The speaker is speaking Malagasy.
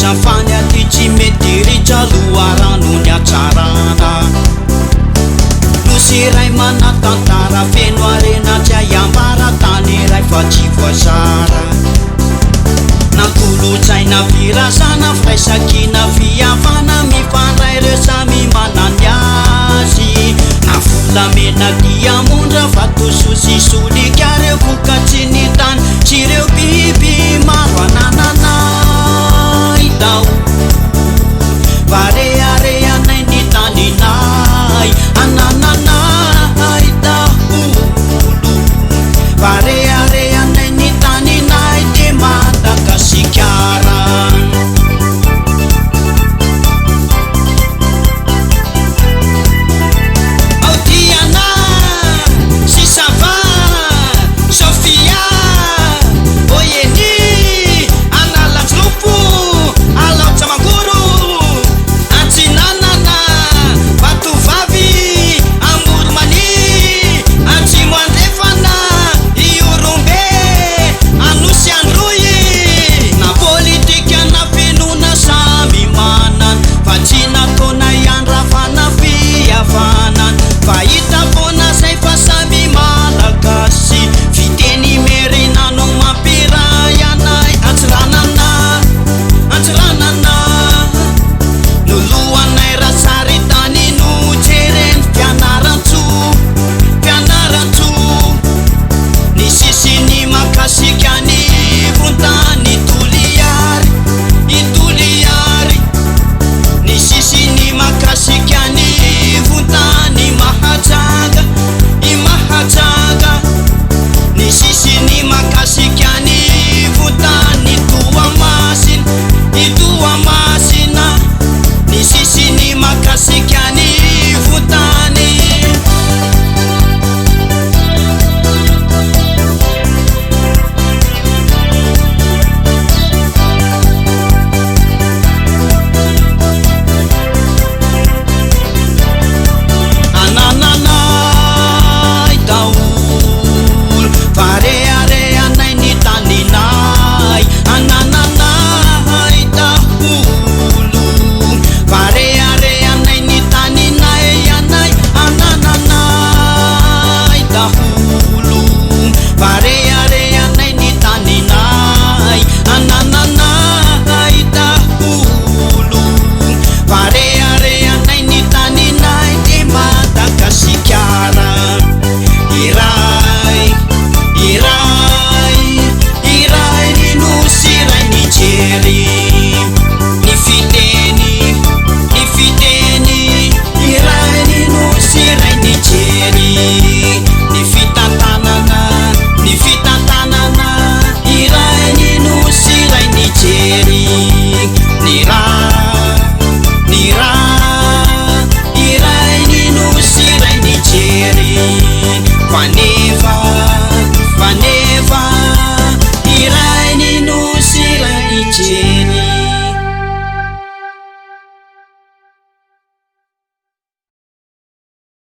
azafany aty tsy mety ritra loharanony atsarana nosy ray manatantara feno arena tsy aiambara tany ray fa tsy voazara nankolo-tsaina firazana firaisakina fiavana mifandray reo samy manany azy na volamena diamondra fa tososy solika reo vokatsy ny tany sy reo biby maro anananay dao vareareanay ny taninay anananay daholo vareareanay ny taninay de Madagasikara Diana Sisava Sofia Oyeni Analatlopo Alaotsamangoro Antsinanana Batovavi Amoromani Antsimo andrefana Iorombe Anosy androy na politika na fenona samy manan fa tsy nataona iandravana fiavanan fahita fona zay fa samy malagasy fiteny merinanao mampiray anay antsiranana noloanay rasary tany no jereny fianarantso ny sisiny makasika ny vontany itoliary ny sisiny makasika ny vontany mahajaga ny sisiny makasika ny vontany Toamasina ny sisiny makasika ny vontany anananay daholo vareareanay ny taninay anananay daholo vareareanay ny taninay anay anananay daholo vareareanay ny taninay anananay daholo vareareanay ny taninay de Madagasikara iray ny nosy ray nijery ny fiteny iray ny nosy ray nijery ny fitantanana iray ny nosy ray nijery ny iray ny nosy ray nijery